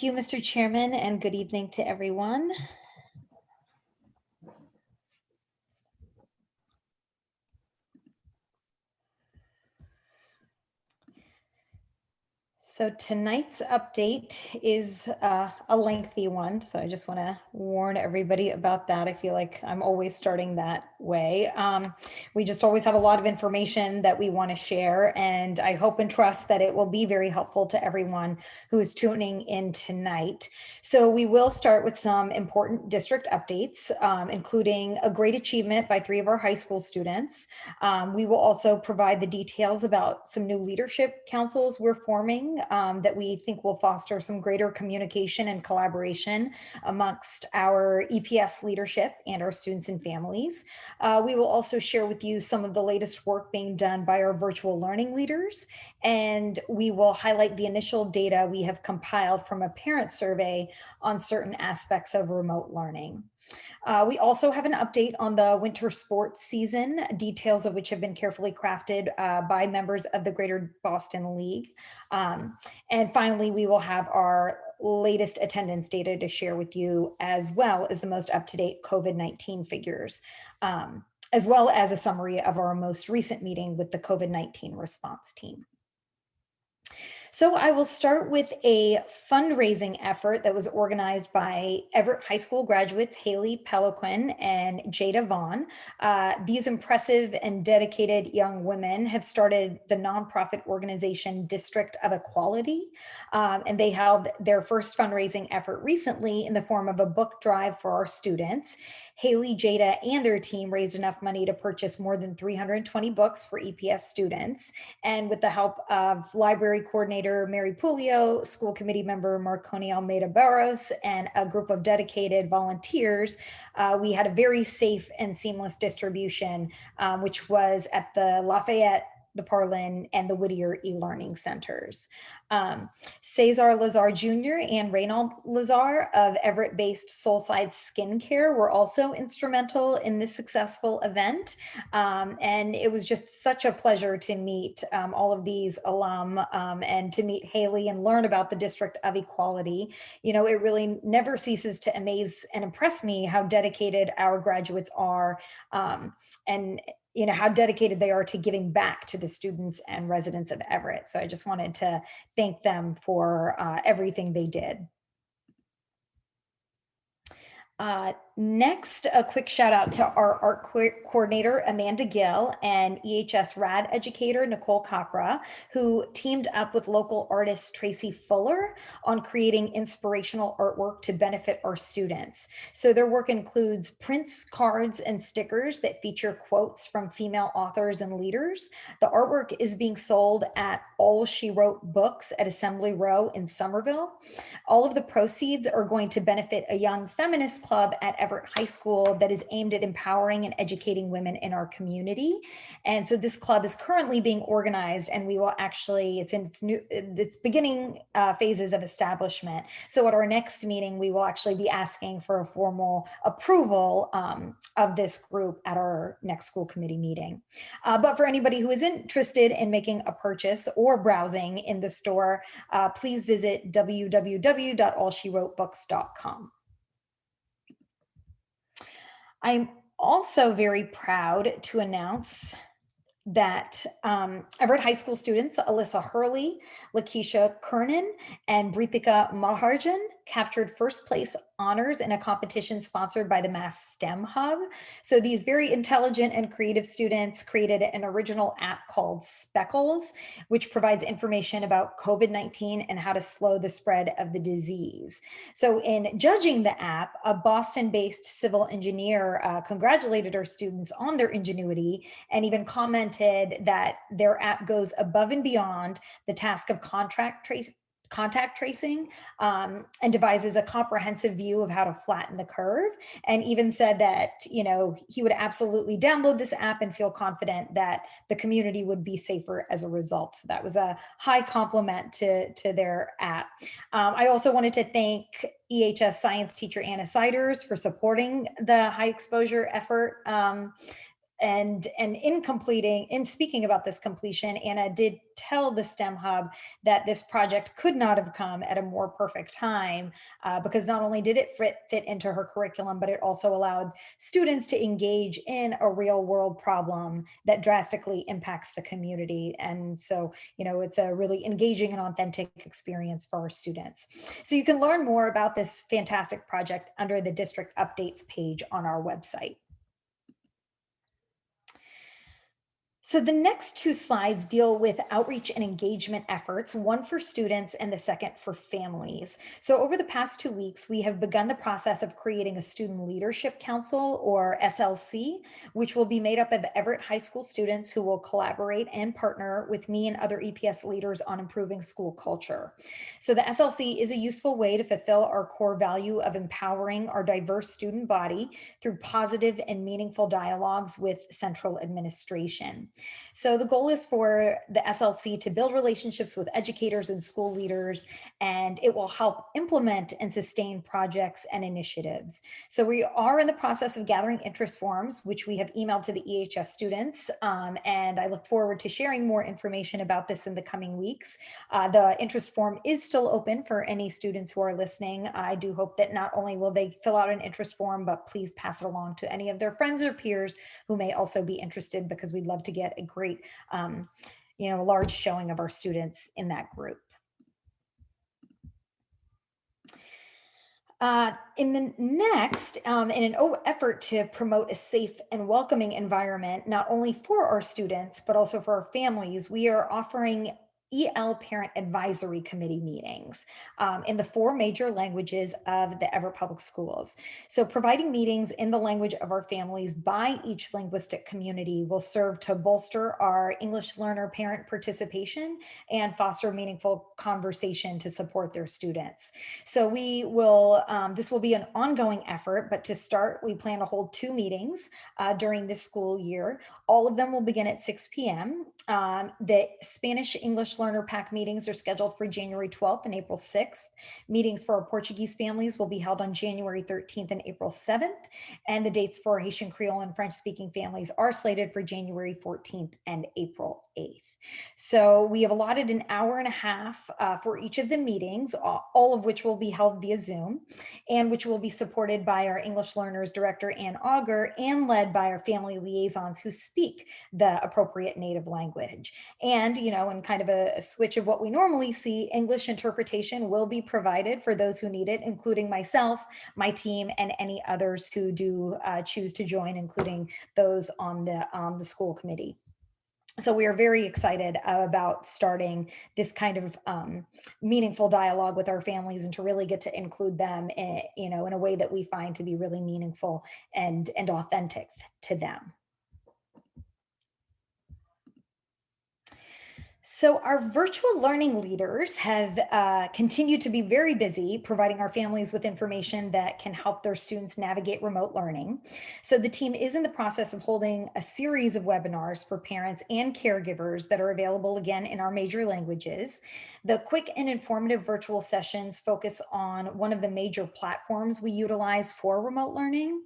Thank you, Mr. Chairman, and good evening to everyone. So tonight's update is a lengthy one, so I just want to warn everybody about that. I feel like I'm always starting that way. We just always have a lot of information that we want to share, and I hope and trust that it will be very helpful to everyone who is tuning in tonight. So we will start with some important district updates, including a great achievement by 3 of our high school students. We will also provide the details about some new leadership councils we're forming that we think will foster some greater communication and collaboration amongst our EPS leadership and our students and families. We will also share with you some of the latest work being done by our virtual learning leaders, and we will highlight the initial data we have compiled from a parent survey on certain aspects of remote learning. We also have an update on the winter sports season, details of which have been carefully crafted by members of the Greater Boston League. And finally, we will have our latest attendance data to share with you, as well as the most up-to-date COVID-19 figures, as well as a summary of our most recent meeting with the COVID-19 response team. So I will start with a fundraising effort that was organized by Everett High School graduates Haley Peloquin and Jada Vaughn. These impressive and dedicated young women have started the nonprofit organization District of Equality, and they held their first fundraising effort recently in the form of a book drive for our students. Haley, Jada, and their team raised enough money to purchase more than 320 books for EPS students. And with the help of library coordinator Mary Pulio, school committee member Marconi Almeida Barros, and a group of dedicated volunteers, we had a very safe and seamless distribution, which was at the Lafayette, the Parlin, and the Whittier e-learning centers. Cesar Lazar Jr. and Reynald Lazar of Everett-based Soulside Skincare were also instrumental in this successful event. And it was just such a pleasure to meet all of these alum and to meet Haley and learn about the District of Equality. You know, it really never ceases to amaze and impress me how dedicated our graduates are, and you know, how dedicated they are to giving back to the students and residents of Everett. So I just wanted to thank them for everything they did. Next, a quick shout out to our art coordinator, Amanda Gill, and EHS RAD educator, Nicole Capra, who teamed up with local artist Tracy Fuller on creating inspirational artwork to benefit our students. So their work includes prints, cards, and stickers that feature quotes from female authors and leaders. The artwork is being sold at All She Wrote Books at Assembly Row in Somerville. All of the proceeds are going to benefit a young feminist club at Everett High School that is aimed at empowering and educating women in our community. And so this club is currently being organized, and we will actually, it's in its beginning phases of establishment. So at our next meeting, we will actually be asking for a formal approval of this group at our next school committee meeting. But for anybody who is interested in making a purchase or browsing in the store, please visit www.allshewrotebooks.com. I'm also very proud to announce that Everett High School students Alyssa Hurley, Lakeisha Kernan, and Brithika Maharjan captured first place honors in a competition sponsored by the Mass STEM Hub. So these very intelligent and creative students created an original app called Speckles, which provides information about COVID-19 and how to slow the spread of the disease. So in judging the app, a Boston-based civil engineer congratulated our students on their ingenuity and even commented that their app goes above and beyond the task of contact tracing and devises a comprehensive view of how to flatten the curve, and even said that, you know, he would absolutely download this app and feel confident that the community would be safer as a result. So that was a high compliment to their app. I also wanted to thank EHS science teacher Anna Siders for supporting the high exposure effort. And in speaking about this completion, Anna did tell the STEM Hub that this project could not have come at a more perfect time, because not only did it fit into her curriculum, but it also allowed students to engage in a real world problem that drastically impacts the community. And so, it's a really engaging and authentic experience for our students. So you can learn more about this fantastic project under the district updates page on our website. So the next two slides deal with outreach and engagement efforts, one for students and the second for families. So over the past 2 weeks, we have begun the process of creating a Student Leadership Council, or SLC, which will be made up of Everett High School students who will collaborate and partner with me and other EPS leaders on improving school culture. So the SLC is a useful way to fulfill our core value of empowering our diverse student body through positive and meaningful dialogues with central administration. So the goal is for the SLC to build relationships with educators and school leaders, and it will help implement and sustain projects and initiatives. So we are in the process of gathering interest forms, which we have emailed to the EHS students, and I look forward to sharing more information about this in the coming weeks. The interest form is still open for any students who are listening. I do hope that not only will they fill out an interest form, but please pass it along to any of their friends or peers who may also be interested, because we'd love to get a great, large showing of our students in that group. In an effort to promote a safe and welcoming environment, not only for our students, but also for our families, we are offering EL Parent Advisory Committee meetings in the 4 major languages of the Everett Public Schools. So providing meetings in the language of our families by each linguistic community will serve to bolster our English learner parent participation and foster meaningful conversation to support their students. So this will be an ongoing effort, but to start, we plan to hold 2 meetings during this school year. All of them will begin at 6 p.m. The Spanish English Learner Pack meetings are scheduled for January 12th and April 6th. Meetings for our Portuguese families will be held on January 13th and April 7th. And the dates for Haitian Creole and French speaking families are slated for January 14th and April 8th. So we have allotted an hour and a half for each of the meetings, all of which will be held via Zoom, and which will be supported by our English Learners Director, Ann Auger, and led by our family liaisons who speak the appropriate native language. And, in kind of a switch of what we normally see, English interpretation will be provided for those who need it, including myself, my team, and any others who do choose to join, including those on the school committee. So we are very excited about starting this kind of meaningful dialogue with our families, and to really get to include them in a way that we find to be really meaningful and authentic to them. So our virtual learning leaders have continued to be very busy providing our families with information that can help their students navigate remote learning. So the team is in the process of holding a series of webinars for parents and caregivers that are available again in our major languages. The quick and informative virtual sessions focus on one of the major platforms we utilize for remote learning.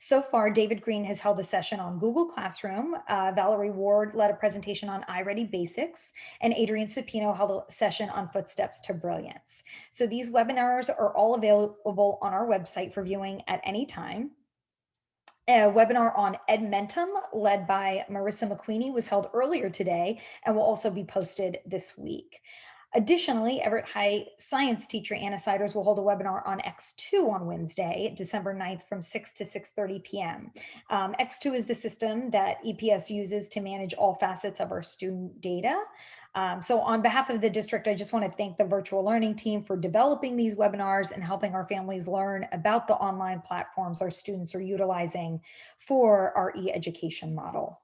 So far, David Green has held a session on Google Classroom. Valerie Ward led a presentation on iReady Basics, and Adrian Supino held a session on Footsteps to Brilliance. So these webinars are all available on our website for viewing at any time. A webinar on Edmentum, led by Marissa McQueenie, was held earlier today and will also be posted this week. Additionally, Everett High science teacher Anna Siders will hold a webinar on X2 on Wednesday, December 9th from 6 to 6:30 p.m. X2 is the system that EPS uses to manage all facets of our student data. So on behalf of the district, I just want to thank the virtual learning team for developing these webinars and helping our families learn about the online platforms our students are utilizing for our e-education model.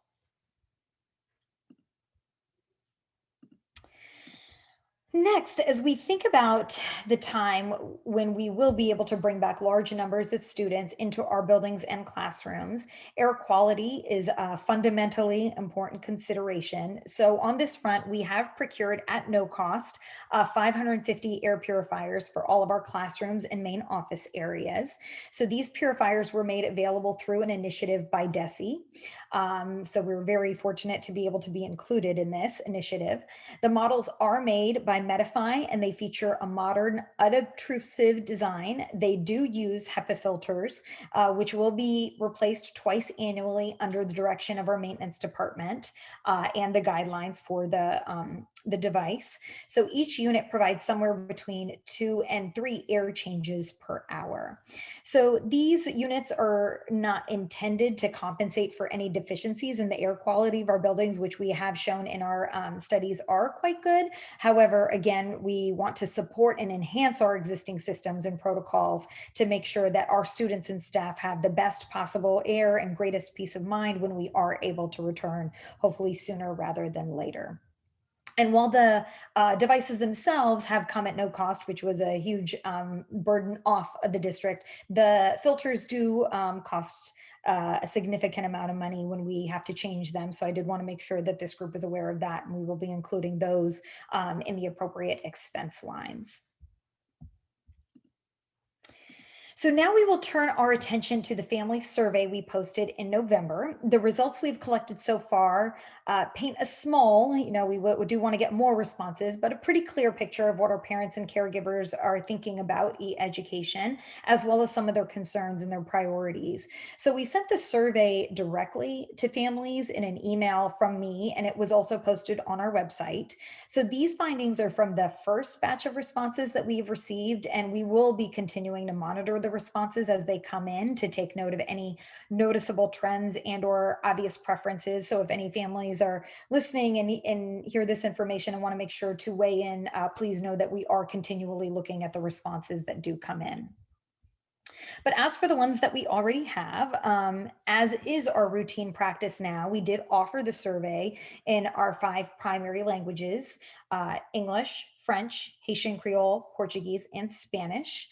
Next, as we think about the time when we will be able to bring back large numbers of students into our buildings and classrooms, air quality is a fundamentally important consideration. So, on this front, we have procured at no cost 550 air purifiers for all of our classrooms and main office areas. So, these purifiers were made available through an initiative by DESE. So, we're very fortunate to be able to be included in this initiative. The models are made by Medify and they feature a modern, unobtrusive design. They do use HEPA filters, which will be replaced twice annually under the direction of our maintenance department and the guidelines for the device. So each unit provides somewhere between 2 and 3 air changes per hour. So these units are not intended to compensate for any deficiencies in the air quality of our buildings, which we have shown in our studies are quite good. However, again, we want to support and enhance our existing systems and protocols to make sure that our students and staff have the best possible air and greatest peace of mind when we are able to return, hopefully sooner rather than later. And while the devices themselves have come at no cost, which was a huge burden off of the district, the filters do cost a significant amount of money when we have to change them. So I did want to make sure that this group is aware of that, and we will be including those in the appropriate expense lines. So now we will turn our attention to the family survey we posted in November. The results we've collected so far paint a small, we do want to get more responses, but a pretty clear picture of what our parents and caregivers are thinking about e-education, as well as some of their concerns and their priorities. So we sent the survey directly to families in an email from me, and it was also posted on our website. So these findings are from the first batch of responses that we've received, and we will be continuing to monitor the responses as they come in to take note of any noticeable trends and or obvious preferences. So if any families are listening and hear this information and want to make sure to weigh in, please know that we are continually looking at the responses that do come in. But as for the ones that we already have, as is our routine practice now, we did offer the survey in our 5 primary languages, English, French, Haitian Creole, Portuguese, and Spanish.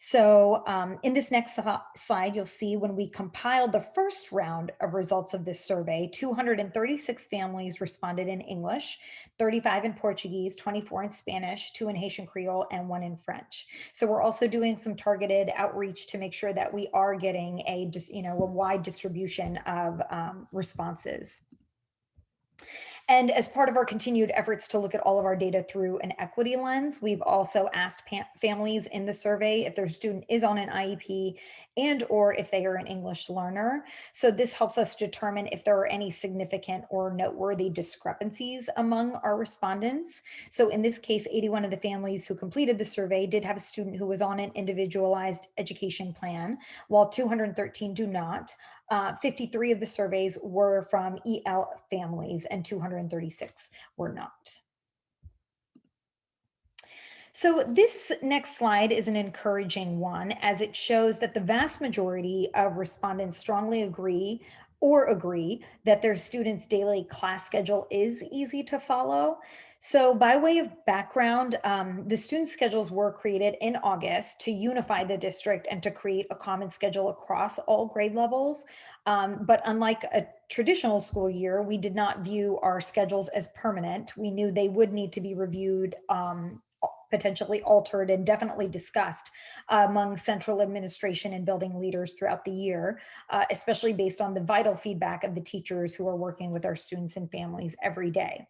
So in this next slide, you'll see when we compiled the first round of results of this survey, 236 families responded in English, 35 in Portuguese, 24 in Spanish, 2 in Haitian Creole, and 1 in French. So we're also doing some targeted outreach to make sure that we are getting a wide distribution of responses. And as part of our continued efforts to look at all of our data through an equity lens, we've also asked families in the survey if their student is on an IEP and or if they are an English learner. So this helps us determine if there are any significant or noteworthy discrepancies among our respondents. So in this case, 81 of the families who completed the survey did have a student who was on an individualized education plan, while 213 do not. 53 of the surveys were from EL families and 236 were not. So this next slide is an encouraging one, as it shows that the vast majority of respondents strongly agree that their students' daily class schedule is easy to follow. So by way of background, the student schedules were created in August to unify the district and to create a common schedule across all grade levels. But unlike a traditional school year, we did not view our schedules as permanent. We knew they would need to be reviewed, potentially altered, and definitely discussed among central administration and building leaders throughout the year, especially based on the vital feedback of the teachers who are working with our students and families every day.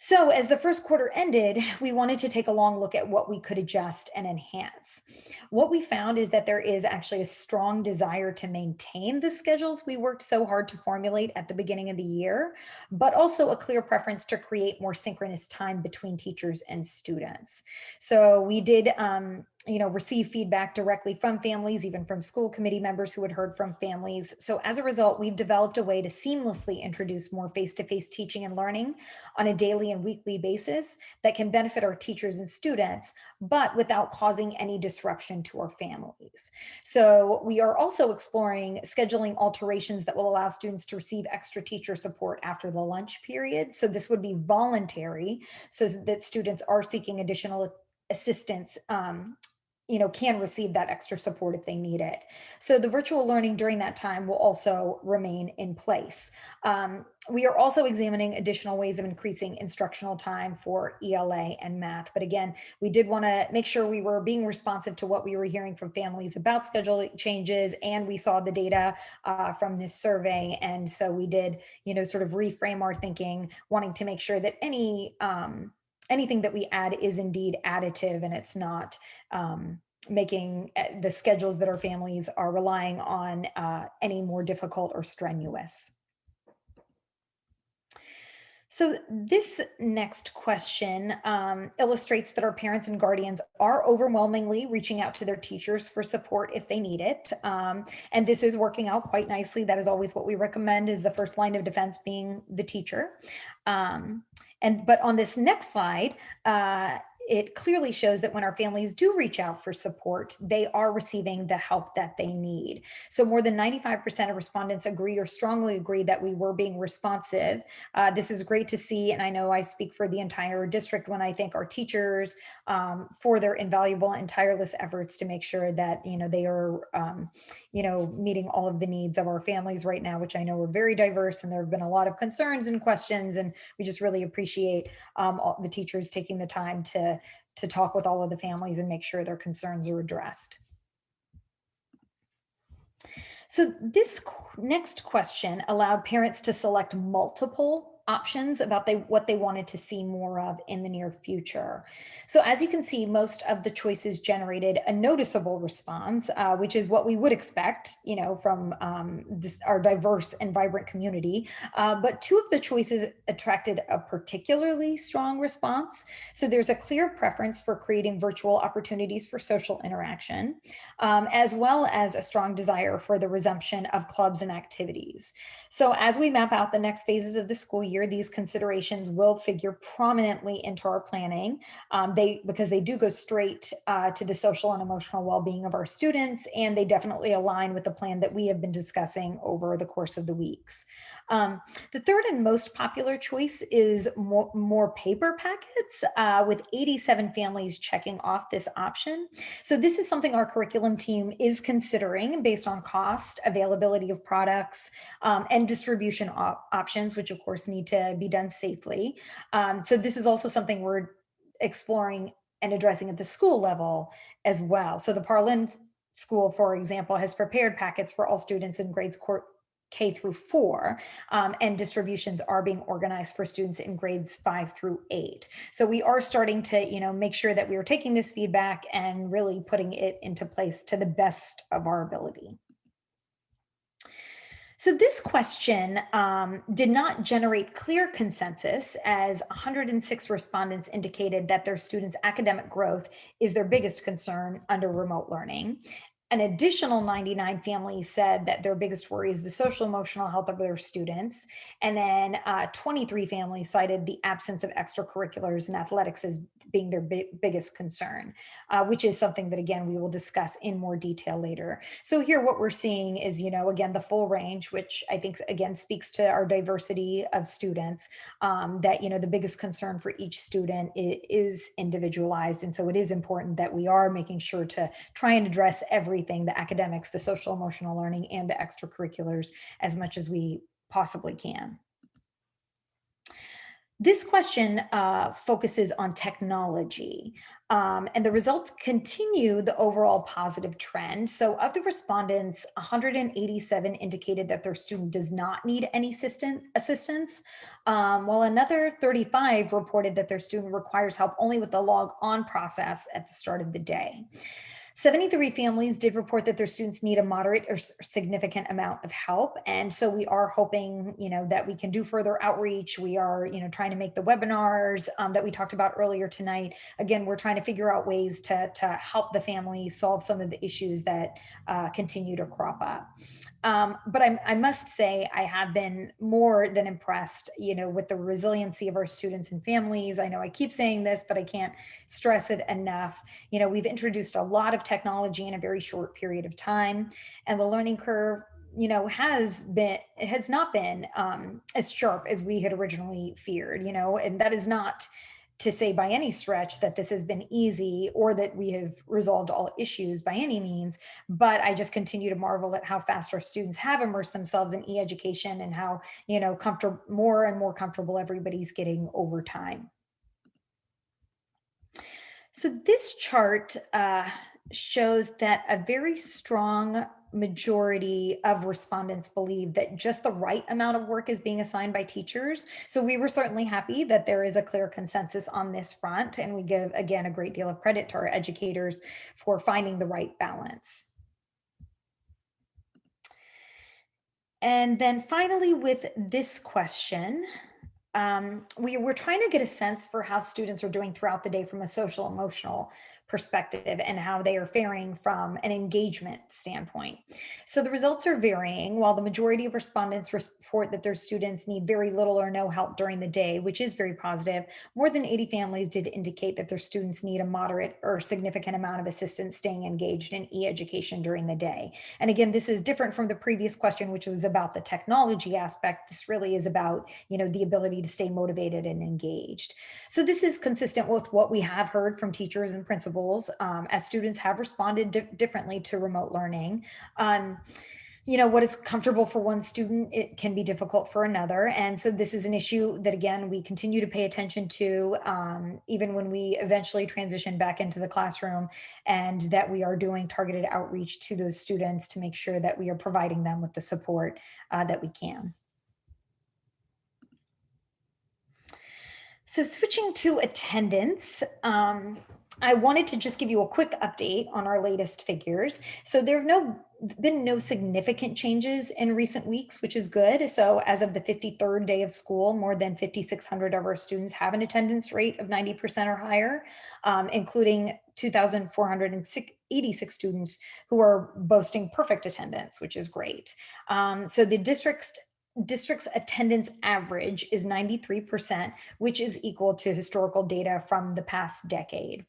So as the first quarter ended, we wanted to take a long look at what we could adjust and enhance. What we found is that there is actually a strong desire to maintain the schedules we worked so hard to formulate at the beginning of the year, but also a clear preference to create more synchronous time between teachers and students. So we did receive feedback directly from families, even from school committee members who had heard from families. So as a result, we've developed a way to seamlessly introduce more face-to-face teaching and learning on a daily and weekly basis that can benefit our teachers and students, but without causing any disruption to our families. So we are also exploring scheduling alterations that will allow students to receive extra teacher support after the lunch period. So this would be voluntary, so that students are seeking additional assistance, can receive that extra support if they need it. So the virtual learning during that time will also remain in place. We are also examining additional ways of increasing instructional time for ELA and math. But again, we did want to make sure we were being responsive to what we were hearing from families about schedule changes, and we saw the data from this survey. And so we did, sort of reframe our thinking, wanting to make sure that anything that we add is indeed additive, and it's not making the schedules that our families are relying on any more difficult or strenuous. So this next question illustrates that our parents and guardians are overwhelmingly reaching out to their teachers for support if they need it. And this is working out quite nicely. That is always what we recommend, is the first line of defense being the teacher. But on this next slide, it clearly shows that when our families do reach out for support, they are receiving the help that they need. So more than 95% of respondents agree or strongly agree that we were being responsive. This is great to see, and I know I speak for the entire district when I thank our teachers for their invaluable and tireless efforts to make sure that they are meeting all of the needs of our families right now, which I know are very diverse, and there have been a lot of concerns and questions, and we just really appreciate all the teachers taking the time to talk with all of the families and make sure their concerns are addressed. So this next question allowed parents to select multiple options about what they wanted to see more of in the near future. So as you can see, most of the choices generated a noticeable response, which is what we would expect, from our diverse and vibrant community. But two of the choices attracted a particularly strong response. So there's a clear preference for creating virtual opportunities for social interaction, as well as a strong desire for the resumption of clubs and activities. So as we map out the next phases of the school year, these considerations will figure prominently into our planning, because they do go straight to the social and emotional well-being of our students, and they definitely align with the plan that we have been discussing over the course of the weeks. The third and most popular choice is more paper packets, with 87 families checking off this option. So this is something our curriculum team is considering based on cost, availability of products, and distribution options, which of course need to be done safely. So this is also something we're exploring and addressing at the school level as well. So the Parlin School, for example, has prepared packets for all students in grades K through 4, and distributions are being organized for students in grades 5 through 8. So we are starting to, make sure that we are taking this feedback and really putting it into place to the best of our ability. So this question did not generate clear consensus, as 106 respondents indicated that their students' academic growth is their biggest concern under remote learning. An additional 99 families said that their biggest worry is the social emotional health of their students. And then 23 families cited the absence of extracurriculars and athletics as being their biggest concern, which is something that, again, we will discuss in more detail later. So here what we're seeing is, again, the full range, which I think, again, speaks to our diversity of students, that, the biggest concern for each student is individualized. And so it is important that we are making sure to try and address everything, the academics, the social emotional learning, and the extracurriculars, as much as we possibly can. This question focuses on technology, and the results continue the overall positive trend. So of the respondents, 187 indicated that their student does not need any assistance, while another 35 reported that their student requires help only with the log on process at the start of the day. 73 families did report that their students need a moderate or significant amount of help. And so we are hoping, that we can do further outreach. We are, trying to make the webinars that we talked about earlier tonight. Again, we're trying to figure out ways to help the families solve some of the issues that continue to crop up. But I must say, I have been more than impressed, with the resiliency of our students and families. I know I keep saying this, but I can't stress it enough. We've introduced a lot of technology in a very short period of time, and the learning curve, has not been as sharp as we had originally feared, and that is not to say by any stretch that this has been easy or that we have resolved all issues by any means, but I just continue to marvel at how fast our students have immersed themselves in e-education and how, comfortable, more and more comfortable everybody's getting over time. So this chart shows that a very strong majority of respondents believe that just the right amount of work is being assigned by teachers. So we were certainly happy that there is a clear consensus on this front, and we give, again, a great deal of credit to our educators for finding the right balance. And then finally, with this question, we were trying to get a sense for how students are doing throughout the day from a social emotional perspective and how they are faring from an engagement standpoint. So the results are varying. While the majority of respondents report that their students need very little or no help during the day, which is very positive, more than 80 families did indicate that their students need a moderate or significant amount of assistance staying engaged in e-education during the day. And again, this is different from the previous question, which was about the technology aspect. This really is about, the ability to stay motivated and engaged. So this is consistent with what we have heard from teachers and principals as students have responded differently to remote learning. What is comfortable for one student, it can be difficult for another. And so this is an issue that, again, we continue to pay attention to, even when we eventually transition back into the classroom, and that we are doing targeted outreach to those students to make sure that we are providing them with the support that we can. So switching to attendance, I wanted to just give you a quick update on our latest figures. So there have been no significant changes in recent weeks, which is good. So as of the 53rd day of school, more than 5,600 of our students have an attendance rate of 90% or higher, including 2,486 students who are boasting perfect attendance, which is great. So the district's attendance average is 93%, which is equal to historical data from the past decade.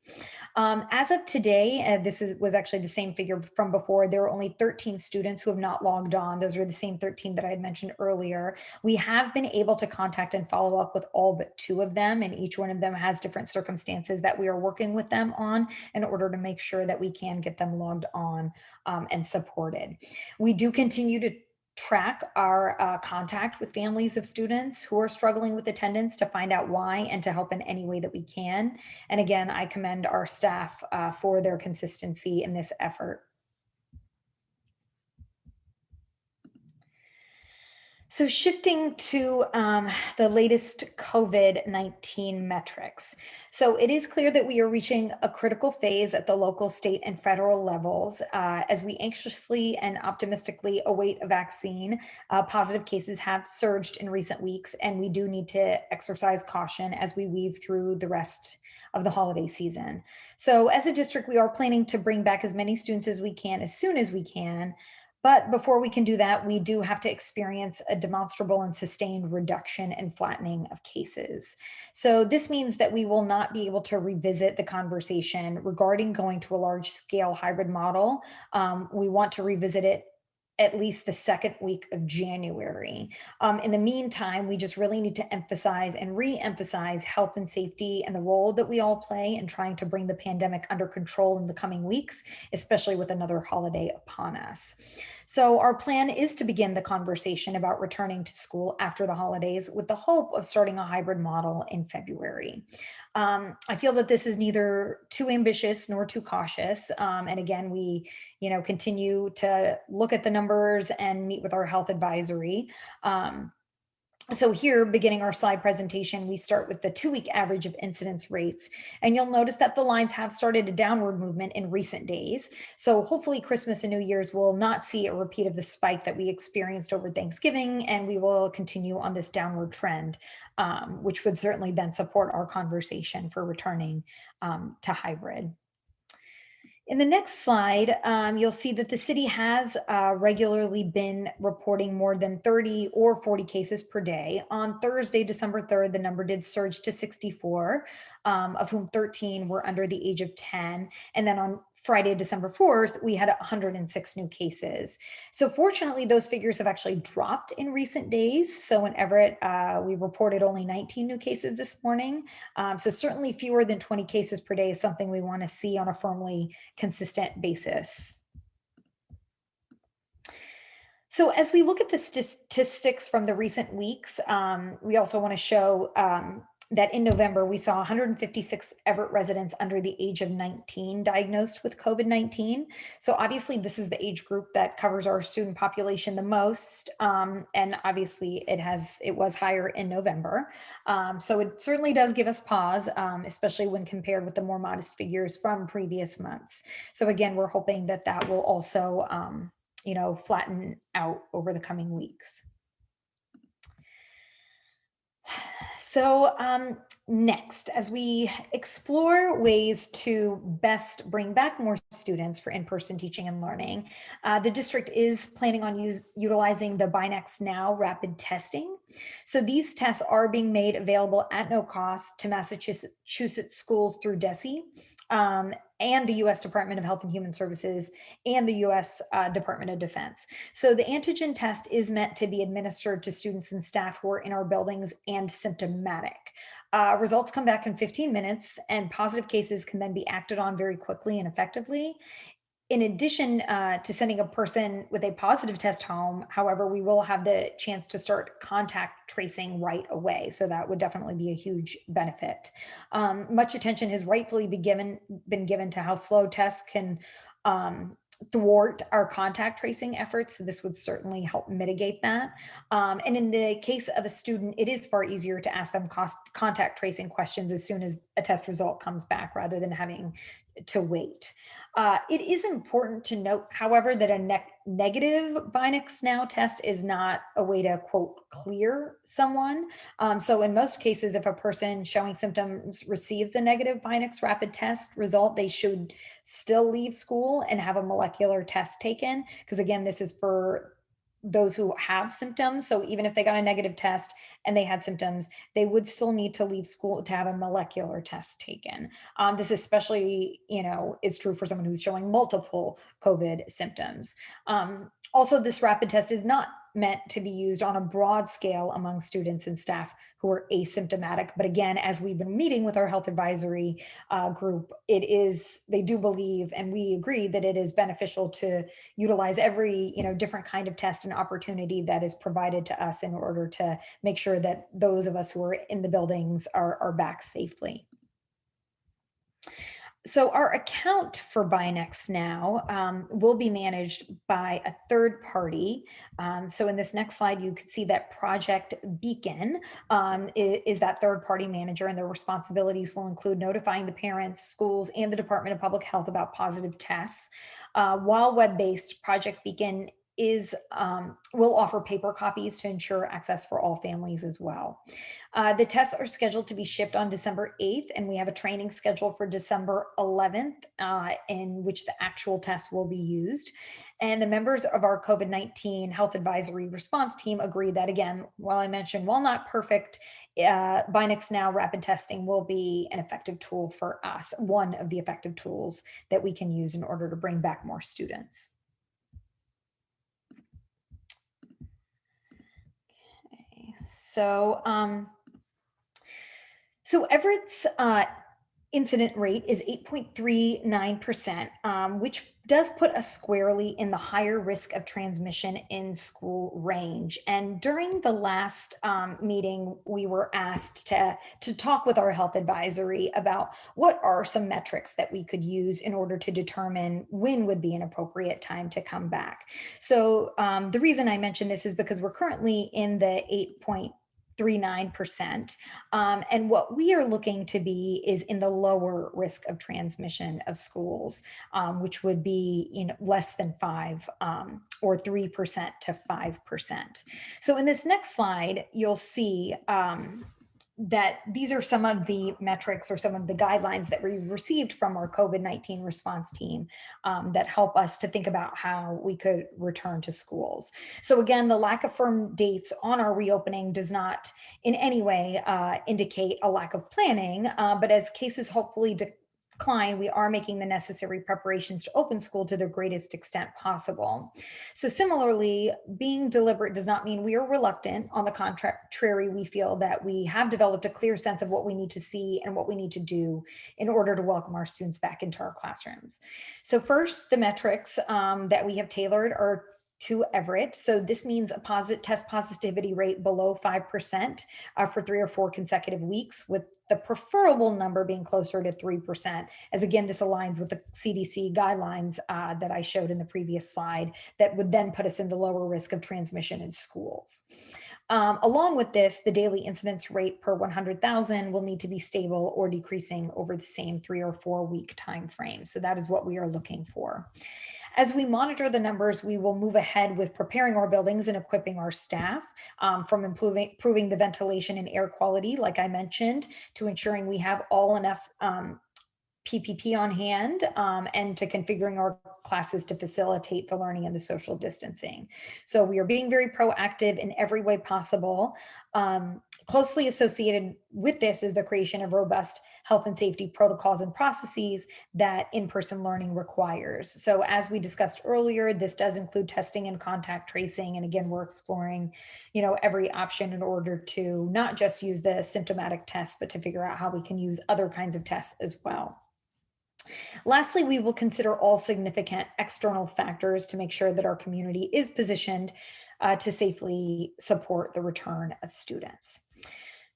As of today, was actually the same figure from before. There were only 13 students who have not logged on. Those were the same 13 that I had mentioned earlier. We have been able to contact and follow up with all but 2 of them, and each one of them has different circumstances that we are working with them on in order to make sure that we can get them logged on and supported. We do continue to track our contact with families of students who are struggling with attendance to find out why and to help in any way that we can. And again, I commend our staff for their consistency in this effort. So shifting to the latest COVID-19 metrics. So it is clear that we are reaching a critical phase at the local, state, and federal levels as we anxiously and optimistically await a vaccine. Positive cases have surged in recent weeks, and we do need to exercise caution as we weave through the rest of the holiday season. So as a district, we are planning to bring back as many students as we can as soon as we can. But before we can do that, we do have to experience a demonstrable and sustained reduction and flattening of cases. So this means that we will not be able to revisit the conversation regarding going to a large scale hybrid model. We want to revisit it at least the second week of January. In the meantime, we just really need to emphasize and re-emphasize health and safety and the role that we all play in trying to bring the pandemic under control in the coming weeks, especially with another holiday upon us. So our plan is to begin the conversation about returning to school after the holidays with the hope of starting a hybrid model in February. I feel that this is neither too ambitious nor too cautious. And again, we continue to look at the numbers and meet with our health advisory. So here, beginning our slide presentation, we start with the 2-week average of incidence rates. And you'll notice that the lines have started a downward movement in recent days. So hopefully Christmas and New Year's will not see a repeat of the spike that we experienced over Thanksgiving, and we will continue on this downward trend, which would certainly then support our conversation for returning to hybrid. In the next slide, you'll see that the city has regularly been reporting more than 30 or 40 cases per day. On Thursday, December 3rd, the number did surge to 64, of whom 13 were under the age of 10. And then on Friday, December 4th, we had 106 new cases. So fortunately, those figures have actually dropped in recent days. So in Everett, we reported only 19 new cases this morning. So certainly fewer than 20 cases per day is something we want to see on a firmly consistent basis. So as we look at the statistics from the recent weeks, we also want to show that in November, we saw 156 Everett residents under the age of 19 diagnosed with COVID-19. So obviously this is the age group that covers our student population the most. And obviously it was higher in November. So it certainly does give us pause, especially when compared with the more modest figures from previous months. So again, we're hoping that that will also flatten out over the coming weeks. So next, as we explore ways to best bring back more students for in-person teaching and learning, the district is planning on utilizing the Binex Now rapid testing. So these tests are being made available at no cost to Massachusetts schools through DESE. And the U.S. Department of Health and Human Services and the U.S. Department of Defense. So the antigen test is meant to be administered to students and staff who are in our buildings and symptomatic. Results come back in 15 minutes, and positive cases can then be acted on very quickly and effectively. In addition to sending a person with a positive test home, however, we will have the chance to start contact tracing right away. So that would definitely be a huge benefit. Much attention has rightfully been given to how slow tests can thwart our contact tracing efforts. So this would certainly help mitigate that. And in the case of a student, it is far easier to ask them contact tracing questions as soon as a test result comes back rather than having to wait. It is important to note, however, that a negative Binex Now test is not a way to, quote, clear someone. So in most cases, if a person showing symptoms receives a negative Binex rapid test result, they should still leave school and have a molecular test taken. Because again, this is for those who have symptoms. So even if they got a negative test and they had symptoms, they would still need to leave school to have a molecular test taken. This especially, is true for someone who's showing multiple COVID symptoms. Also, this rapid test is not meant to be used on a broad scale among students and staff who are asymptomatic. But again, as we've been meeting with our health advisory group, they do believe, and we agree that it is beneficial to utilize every, different kind of test and opportunity that is provided to us in order to make sure that those of us who are in the buildings are back safely. So our account for Binex Now will be managed by a third party. So in this next slide, you can see that Project Beacon is that third party manager, and their responsibilities will include notifying the parents, schools, and the Department of Public Health about positive tests. While web-based, Project Beacon will offer paper copies to ensure access for all families as well. The tests are scheduled to be shipped on December 8th, and we have a training scheduled for December 11th in which the actual test will be used. And the members of our COVID-19 Health Advisory Response Team agree that, again, while not perfect, Binex Now rapid testing will be an effective tool for us, one of the effective tools that we can use in order to bring back more students. So Everett's incident rate is 8.39%, which does put us squarely in the higher risk of transmission in school range. And during the last meeting, we were asked to talk with our health advisory about what are some metrics that we could use in order to determine when would be an appropriate time to come back. So the reason I mention this is because we're currently in the 0.39%. And what we are looking to be is in the lower risk of transmission of schools, which would be less than 5 or 3% to 5%. So in this next slide, you'll see that these are some of the metrics or some of the guidelines that we received from our COVID-19 response team that help us to think about how we could return to schools. So again, the lack of firm dates on our reopening does not in any way indicate a lack of planning, but as cases hopefully decline, we are making the necessary preparations to open school to the greatest extent possible. So similarly, being deliberate does not mean we are reluctant. On the contrary, we feel that we have developed a clear sense of what we need to see and what we need to do in order to welcome our students back into our classrooms. So first, the metrics that we have tailored are to Everett. So this means a test positivity rate below 5% for 3 or 4 consecutive weeks, with the preferable number being closer to 3%. As again, this aligns with the CDC guidelines that I showed in the previous slide that would then put us in the lower risk of transmission in schools. Along with this, the daily incidence rate per 100,000 will need to be stable or decreasing over the same 3 or 4 week time frame. So that is what we are looking for. As we monitor the numbers, we will move ahead with preparing our buildings and equipping our staff, from improving the ventilation and air quality, like I mentioned, to ensuring we have all enough PPP on hand, and to configuring our classes to facilitate the learning and the social distancing. So we are being very proactive in every way possible. Closely associated with this is the creation of robust health and safety protocols and processes that in-person learning requires. So as we discussed earlier, this does include testing and contact tracing. And again, we're exploring, every option in order to not just use the symptomatic test, but to figure out how we can use other kinds of tests as well. Lastly, we will consider all significant external factors to make sure that our community is positioned to safely support the return of students.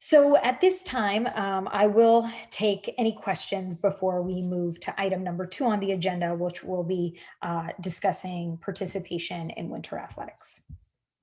So at this time, I will take any questions before we move to item number 2 on the agenda, which will be discussing participation in winter athletics.